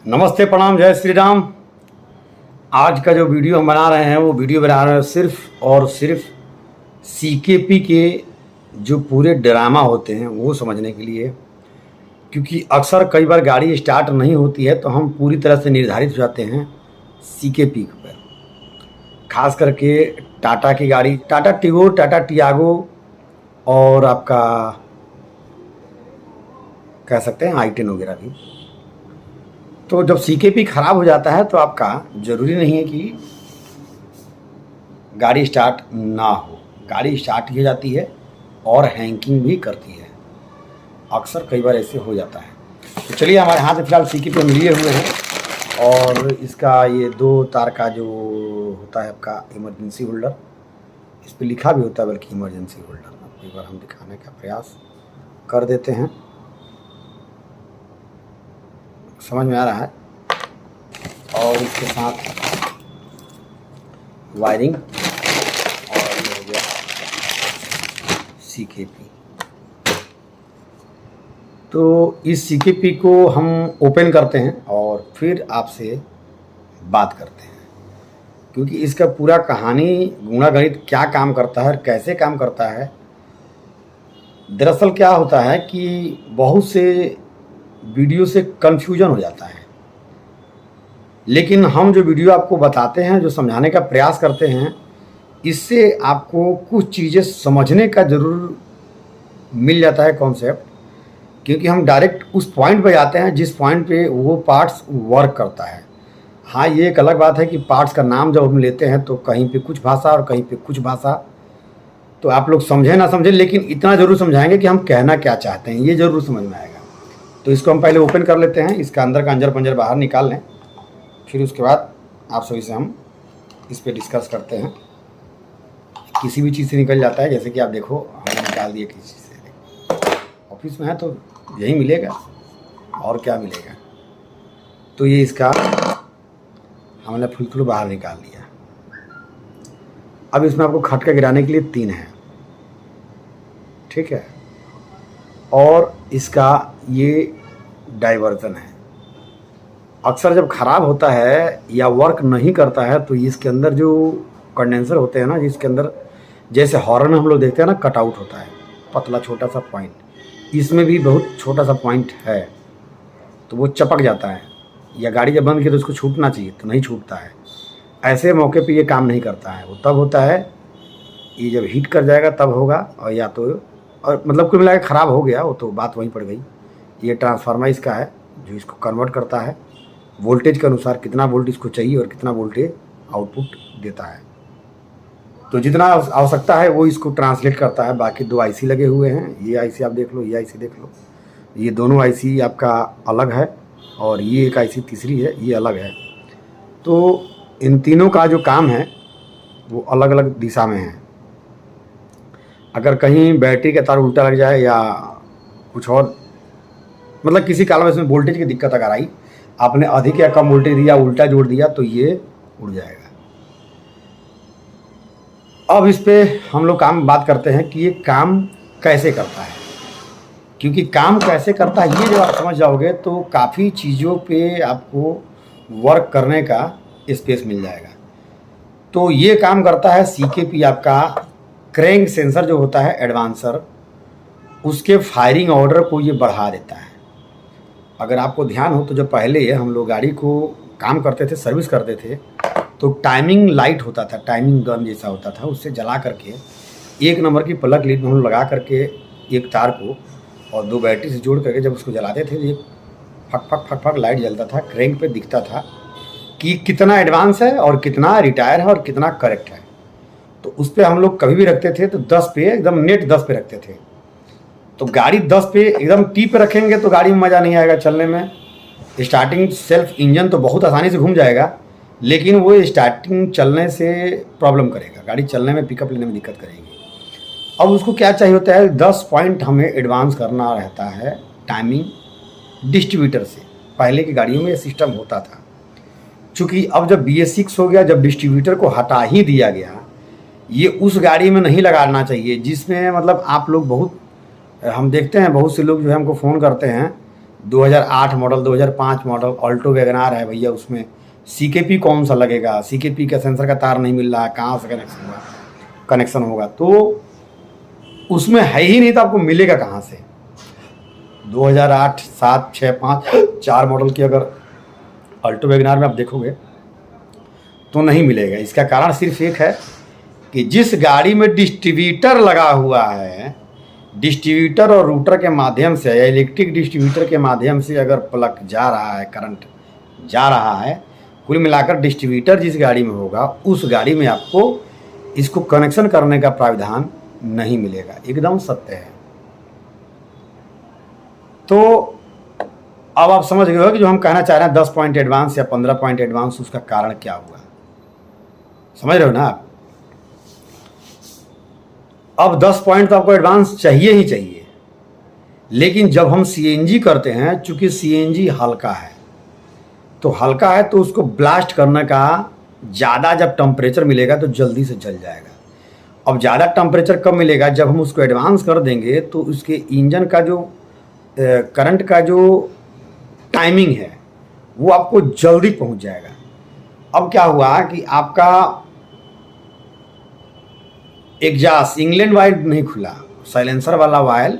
नमस्ते, प्रणाम, जय श्री राम। आज का जो वीडियो हम बना रहे हैं वो वीडियो बना रहे हैं सिर्फ और सिर्फ सीकेपी के जो पूरे ड्रामा होते हैं वो समझने के लिए, क्योंकि अक्सर कई बार गाड़ी स्टार्ट नहीं होती है तो हम पूरी तरह से निर्धारित हो जाते हैं सीकेपी पर। खास करके टाटा की गाड़ी, टाटा टिगोर, टाटा टियागो और आपका कह सकते हैं i10 वगैरह भी। तो जब सीकेपी ख़राब हो जाता है तो आपका ज़रूरी नहीं है कि गाड़ी स्टार्ट ना हो, गाड़ी स्टार्ट हो जाती है और हैंकिंग भी करती है। अक्सर कई बार ऐसे हो जाता है। तो चलिए, हमारे हाथ में फ़िलहाल सीकेपी हम लिए हुए हैं और इसका ये 2 तार का जो होता है आपका इमरजेंसी होल्डर, इस पर लिखा भी होता है बल्कि इमरजेंसी होल्डर। अब एक बार हम दिखाने का प्रयास कर देते हैं, समझ में आ रहा है। और इसके साथ वायरिंग और ये हो गया सीकेपी। तो इस सीकेपी को हम ओपन करते हैं और फिर आपसे बात करते हैं, क्योंकि इसका पूरा कहानी गुणागणित क्या काम करता है और कैसे काम करता है। दरअसल क्या होता है कि बहुत से वीडियो से कन्फ्यूजन हो जाता है, लेकिन हम जो वीडियो आपको बताते हैं, जो समझाने का प्रयास करते हैं, इससे आपको कुछ चीज़ें समझने का ज़रूर मिल जाता है कॉन्सेप्ट, क्योंकि हम डायरेक्ट उस पॉइंट पे जाते हैं जिस पॉइंट पे वो पार्ट्स वर्क करता है। हाँ, ये एक अलग बात है कि पार्ट्स का नाम जब हम लेते हैं तो कहीं पे कुछ भाषा और कहीं पे कुछ भाषा, तो आप लोग समझें ना समझें, लेकिन इतना ज़रूर समझाएंगे कि हम कहना क्या चाहते हैं, ये ज़रूर समझ में आएगा। तो इसको हम पहले ओपन कर लेते हैं, इसका अंदर का अंजर पंजर बाहर निकाल लें, फिर उसके बाद आप सभी से हम इस पे डिस्कस करते हैं। किसी भी चीज़ से निकल जाता है, जैसे कि आप देखो हमने निकाल दिया किसी चीज़ से। ऑफिस में है तो यही मिलेगा और क्या मिलेगा। तो ये इसका हमने फुल बाहर निकाल लिया। अब इसमें आपको खटका गिराने के लिए 3 है, ठीक है। और इसका ये डाइवर्जन है। अक्सर जब ख़राब होता है या वर्क नहीं करता है तो इसके अंदर जो कंडेंसर होते हैं ना, जिसके अंदर जैसे हॉर्न में हम लोग देखते हैं ना, कटआउट होता है पतला छोटा सा पॉइंट, इसमें भी बहुत छोटा सा पॉइंट है, तो वो चपक जाता है। या गाड़ी जब बंद की तो उसको छूटना चाहिए तो नहीं छूटता है। ऐसे मौके पे ये काम नहीं करता है। वो तब होता है ये जब हीट कर जाएगा तब होगा, और या तो और मतलब कुल मिला के ख़राब हो गया, वो तो बात वहीं पड़ गई। ये ट्रांसफार्मर इसका है जो इसको कन्वर्ट करता है वोल्टेज के अनुसार, कितना वोल्ट इसको चाहिए और कितना वोल्टेज आउटपुट देता है। तो जितना आवश्यकता है वो इसको ट्रांसलेट करता है। बाकी 2 आईसी लगे हुए हैं, ये आईसी आप देख लो, ये आईसी देख लो, ये दोनों आईसी आपका अलग है और ये एक आईसी तीसरी है, ये अलग है। तो इन तीनों का जो काम है वो अलग अलग दिशा में है। अगर कहीं बैटरी का तार उल्टा लग जाए या कुछ और, मतलब किसी कारण में इसमें वोल्टेज की दिक्कत अगर आई, आपने अधिक या कम वोल्टेज दिया, उल्टा जोड़ दिया, तो ये उड़ जाएगा। अब इस पे हम लोग बात करते हैं कि ये काम कैसे करता है। क्योंकि काम कैसे करता है ये जब आप समझ जाओगे तो काफ़ी चीज़ों पे आपको वर्क करने का स्पेस मिल जाएगा। तो ये काम करता है सीकेपी, आपका क्रैंक सेंसर जो होता है एडवांसर, उसके फायरिंग ऑर्डर को ये बढ़ा देता है। अगर आपको ध्यान हो तो जब पहले हम लोग गाड़ी को काम करते थे, सर्विस करते थे, तो टाइमिंग लाइट होता था, टाइमिंग गन जैसा होता था, उससे जला करके 1 नंबर की प्लग लीड में हम लगा करके एक तार को और 2 बैटरी से जोड़ करके जब उसको जलाते थे, ये fuck fuck fuck fuck light जलता था, क्रैंक पे दिखता था कि कितना एडवांस है और कितना रिटायर है और कितना करेक्ट है। तो उस पर हम लोग कभी भी रखते थे तो 10 पे एकदम नेट 10 पे रखते थे। तो गाड़ी 10 पे एकदम टी पे रखेंगे तो गाड़ी में मज़ा नहीं आएगा चलने में। स्टार्टिंग सेल्फ इंजन तो बहुत आसानी से घूम जाएगा, लेकिन वो स्टार्टिंग चलने से प्रॉब्लम करेगा, गाड़ी चलने में पिकअप लेने में दिक्कत करेगी। अब उसको क्या चाहिए होता है, 10 पॉइंट हमें एडवांस करना रहता है टाइमिंग डिस्ट्रीब्यूटर से। पहले की गाड़ियों में ये सिस्टम होता था। चूँकि अब जब BS6 हो गया, जब डिस्ट्रीब्यूटर को हटा ही दिया गया, ये उस गाड़ी में नहीं लगाना चाहिए जिसमें मतलब आप लोग बहुत, हम देखते हैं बहुत से लोग जो है हमको फ़ोन करते हैं 2008 मॉडल, 2005 मॉडल ऑल्टो वैगनार है भैया, उसमें सीकेपी कौन सा लगेगा, सीकेपी का सेंसर का तार नहीं मिल रहा है, कहाँ से कनेक्शन होगा, तो उसमें है ही नहीं तो आपको मिलेगा कहाँ से। 2008, 7, 6, 5, 4 मॉडल की अगर ऑल्टो वैगनार में आप देखोगे तो नहीं मिलेगा। इसका कारण सिर्फ एक है कि जिस गाड़ी में डिस्ट्रीब्यूटर लगा हुआ है, डिस्ट्रीब्यूटर और रूटर के माध्यम से या इलेक्ट्रिक डिस्ट्रीब्यूटर के माध्यम से अगर प्लग जा रहा है, करंट जा रहा है, कुल मिलाकर डिस्ट्रीब्यूटर जिस गाड़ी में होगा उस गाड़ी में आपको इसको कनेक्शन करने का प्राविधान नहीं मिलेगा। एकदम सत्य है। तो अब आप समझ गए हो कि जो हम कहना चाह रहे हैं 10 पॉइंट एडवांस या 15 पॉइंट एडवांस, उसका कारण क्या हुआ, समझ रहे हो ना आप। अब 10 पॉइंट तो आपको एडवांस चाहिए ही चाहिए, लेकिन जब हम सीएनजी करते हैं, चूंकि सीएनजी हल्का है, तो हल्का है तो उसको ब्लास्ट करने का ज़्यादा जब टेम्परेचर मिलेगा तो जल्दी से जल जाएगा। अब ज़्यादा टेम्परेचर कब मिलेगा, जब हम उसको एडवांस कर देंगे तो उसके इंजन का जो करंट का जो टाइमिंग है वो आपको जल्दी पहुंच जाएगा। अब क्या हुआ कि आपका एग्जास्ट इंग्लैंड वाइल नहीं खुला, साइलेंसर वाला वायल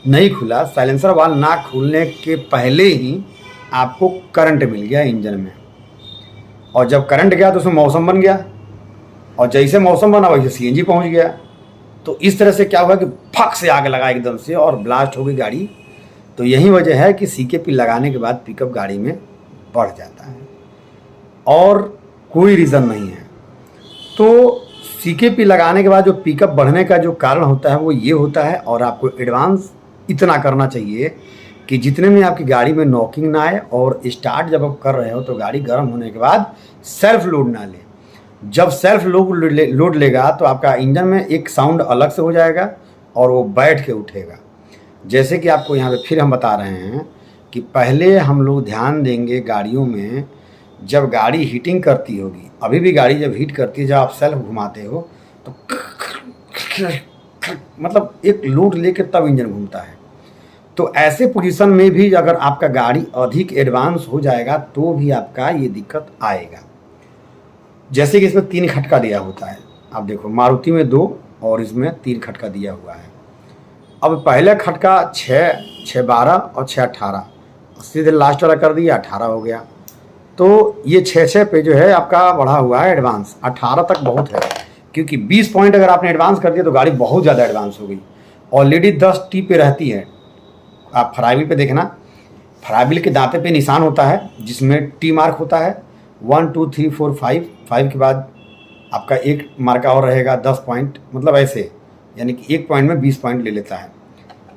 नहीं खुला, साइलेंसर वाल ना खुलने के पहले ही आपको करंट मिल गया इंजन में, और जब करंट गया तो उसमें मौसम बन गया, और जैसे मौसम बना वैसे सीएनजी पहुंच गया। तो इस तरह से क्या हुआ कि फक से आग लगा एकदम से और ब्लास्ट हो गई गाड़ी। तो यही वजह है कि सीकेपी लगाने के बाद पिकअप गाड़ी में बढ़ जाता है, और कोई रीज़न नहीं है। तो सीकेपी लगाने के बाद जो पिकअप बढ़ने का जो कारण होता है वो ये होता है, और आपको एडवांस इतना करना चाहिए कि जितने में आपकी गाड़ी में नॉकिंग ना आए, और स्टार्ट जब आप कर रहे हो तो गाड़ी गर्म होने के बाद सेल्फ लोड ना ले। जब सेल्फ लोड लेगा तो आपका इंजन में एक साउंड अलग से हो जाएगा और वो बैठ के उठेगा। जैसे कि आपको यहाँ पे फिर हम बता रहे हैं कि पहले हम लोग ध्यान देंगे गाड़ियों में, जब गाड़ी हीटिंग करती होगी, अभी भी गाड़ी जब हीट करती है, जब आप सेल्फ घुमाते हो तो मतलब एक लोड लेके तब इंजन घूमता है। तो ऐसे पोजीशन में भी अगर आपका गाड़ी अधिक एडवांस हो जाएगा तो भी आपका ये दिक्कत आएगा। जैसे कि इसमें 3 खटका दिया होता है, आप देखो मारुति में 2 और इसमें 3 खटका दिया हुआ है। अब पहले खटका 6, 6, 12 और 6, 18, सीधे लास्ट वाला कर दिया 18 हो गया। तो ये 6 पे जो है आपका बढ़ा हुआ है एडवांस, 18 तक बहुत है, क्योंकि 20 पॉइंट अगर आपने एडवांस कर दिया तो गाड़ी बहुत ज़्यादा एडवांस हो गई। ऑलरेडी 10 टी पे रहती है, आप फ्राईवील पे देखना, फ्राईवील के दांते पे निशान होता है जिसमें टी मार्क होता है, 1, 2, 3, 4, 5 के बाद आपका एक मार्का और रहेगा 10 पॉइंट, मतलब ऐसे, यानी कि एक पॉइंट में 20 पॉइंट ले लेता है।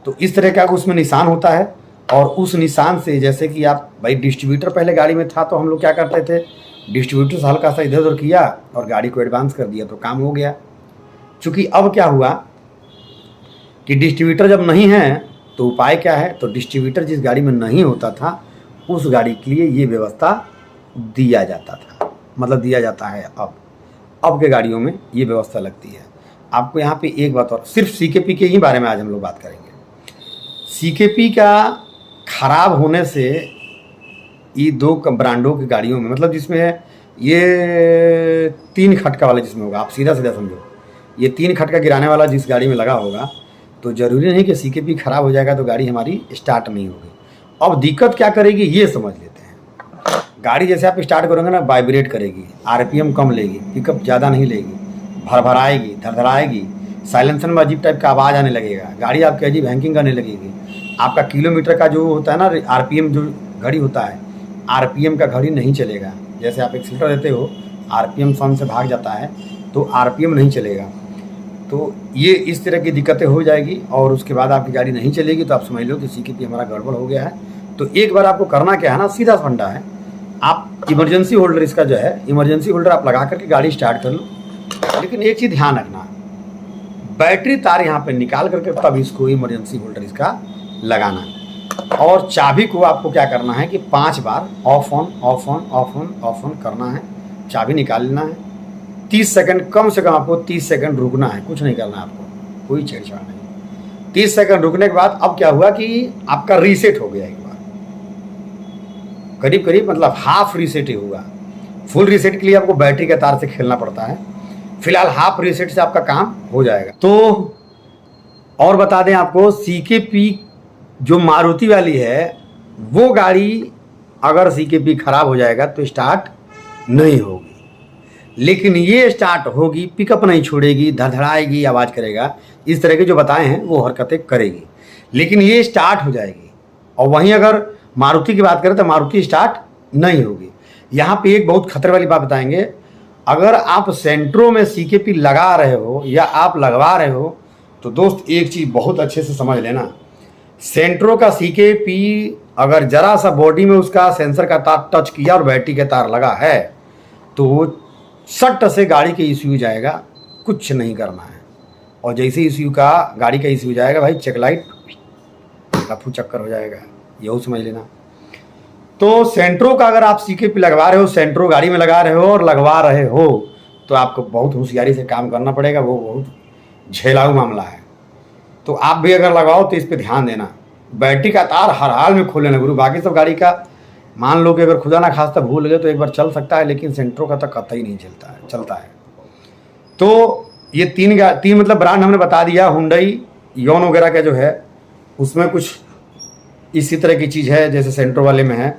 तो इस तरह का उसमें निशान होता है, और उस निशान से जैसे कि आप भाई डिस्ट्रीब्यूटर पहले गाड़ी में था तो हम लोग क्या करते थे, डिस्ट्रीब्यूटर से हल्का सा इधर उधर किया और गाड़ी को एडवांस कर दिया तो काम हो गया। चूँकि अब क्या हुआ कि डिस्ट्रीब्यूटर जब नहीं है तो उपाय क्या है, तो डिस्ट्रीब्यूटर जिस गाड़ी में नहीं होता था उस गाड़ी के लिए ये व्यवस्था दिया जाता था, मतलब दिया जाता है। अब के गाड़ियों में ये व्यवस्था लगती है। आपको यहाँ पे एक बात और, सिर्फ सीकेपी के ही बारे में आज हम लोग बात करेंगे। सीकेपी का खराब होने से ये 2 ब्रांडों की गाड़ियों में, मतलब जिसमें ये 3 खटका वाला जिसमें होगा, आप सीधा सीधा समझो, ये 3 खटका गिराने वाला जिस गाड़ी में लगा होगा तो ज़रूरी नहीं कि सीकेपी खराब हो जाएगा तो गाड़ी हमारी स्टार्ट नहीं होगी। अब दिक्कत क्या करेगी ये समझ लेते हैं। गाड़ी जैसे आप स्टार्ट करोगे ना, वाइब्रेट करेगी, आरपीएम कम लेगी, पिकअप ज़्यादा नहीं लेगी, भरभराएगी, धड़धड़ाएगी, साइलेंसर में अजीब टाइप का आवाज़ आने लगेगा, गाड़ी आपकी अजीब हैंकिंग करने लगेगी। आपका किलोमीटर का जो होता है ना, आरपीएम जो घड़ी होता है, आरपीएम का घड़ी नहीं चलेगा। जैसे आप एक्सीलरेटर देते हो, आरपीएम सन से भाग जाता है तो आरपीएम नहीं चलेगा। तो ये इस तरह की दिक्कतें हो जाएगी, और उसके बाद आपकी गाड़ी नहीं चलेगी तो आप समझ लो कि सीकेपी हमारा गड़बड़ हो गया है। तो एक बार आपको करना क्या है ना, सीधा फंडा है, आप इमरजेंसी होल्डर इसका जो है, इमरजेंसी होल्डर आप लगा करके गाड़ी स्टार्ट कर लो। लेकिन एक चीज़ ध्यान रखना, बैटरी तार यहाँ पे निकाल करके तब इसको इमरजेंसी होल्डर इसका लगाना। और चाबी को आपको क्या करना है कि 5 बार off on off on off on off on करना है, चाबी निकाल लेना है। 30 सेकंड, कम से कम आपको 30 सेकंड रुकना है, कुछ नहीं करना है आपको, कोई छेड़छाड़ नहीं। 30 सेकंड रुकने के बाद अब क्या हुआ कि आपका रीसेट हो गया एक बार, करीब करीब मतलब हाफ रीसेट ही होगा। फुल रीसेट के लिए आपको बैटरी के तार से खेलना पड़ता है। फिलहाल हाफ रीसेट से आपका काम हो जाएगा। तो और बता दें आपको, CKP जो मारुति वाली है वो गाड़ी अगर CKP खराब हो जाएगा तो स्टार्ट नहीं होगी, लेकिन ये स्टार्ट होगी, पिकअप नहीं छोड़ेगी, धड़धड़ाएगी, आवाज़ करेगा, इस तरह के जो बताए हैं वो हरकतें करेगी, लेकिन ये स्टार्ट हो जाएगी। और वहीं अगर मारुति की बात करें तो मारुति स्टार्ट नहीं होगी। यहाँ पे एक बहुत खतरे वाली बात बताएंगे, अगर आप सेंट्रो में CKP लगा रहे हो या आप लगवा रहे हो तो दोस्त एक चीज़ बहुत अच्छे से समझ लेना, सेंट्रो का CKP अगर ज़रा सा बॉडी में उसका सेंसर का तार टच किया और बैटरी के तार लगा है तो वो सट से गाड़ी के ECU जाएगा, कुछ नहीं करना है। और जैसे ECU का गाड़ी का ECU जाएगा भाई, चेक लाइट लफू चक्कर हो जाएगा, यही समझ लेना। तो सेंट्रो का अगर आप CKP लगवा रहे हो, सेंट्रो गाड़ी में लगा रहे हो और लगवा रहे हो तो आपको बहुत होशियारी से काम करना पड़ेगा, वो बहुत झेलाऊ मामला है। तो आप भी अगर लगाओ तो इस पर ध्यान देना, बैटरी का तार हर हाल में खोल लेना गुरु। बाकी सब गाड़ी का मान लो कि अगर खुदा ना खास्ता भूल गए तो एक बार चल सकता है, लेकिन सेंट्रो का तो कतई नहीं चलता है। तो ये तीन मतलब ब्रांड हमने बता दिया। हुंडई योन वगैरह का जो है उसमें कुछ इसी तरह की चीज़ है जैसे सेंट्रो वाले में है,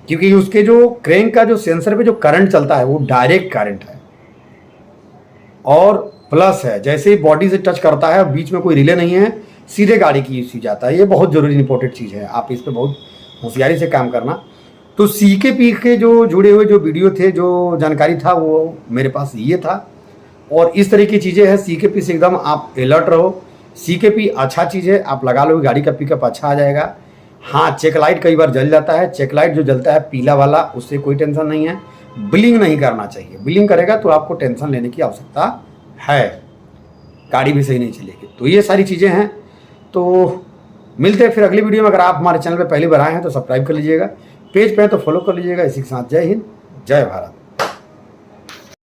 क्योंकि उसके जो क्रैंक का जो सेंसर पे जो करंट चलता है वो डायरेक्ट करंट है और प्लस है, जैसे ही बॉडी से टच करता है बीच में कोई रिले नहीं है, सीधे गाड़ी की यूज जाता है। ये बहुत ज़रूरी इंपॉर्टेंट चीज़ है, आप इस पर बहुत होशियारी से काम करना। तो CKP के जो जुड़े हुए जो वीडियो थे, जो जानकारी था वो मेरे पास ये था और इस तरह की चीज़ें हैं। CKP से एकदम आप अलर्ट रहो। CKP अच्छा चीज़ है, आप लगा लो, गाड़ी का पिकअप अच्छा आ जाएगा। हाँ, चेक लाइट कई बार जल जाता है, चेक लाइट जो जलता है पीला वाला, उससे कोई टेंशन नहीं है। ब्लिंग नहीं करना चाहिए, ब्लिंग करेगा तो आपको टेंशन लेने की आवश्यकता है, गाड़ी भी सही नहीं चलेगी। तो ये सारी चीज़ें हैं। तो मिलते हैं फिर अगली वीडियो में। अगर आप हमारे चैनल पर पहली बार आए हैं तो सब्सक्राइब कर लीजिएगा, पेज पे है तो फॉलो कर लीजिएगा। इसी के साथ जय हिंद, जय भारत।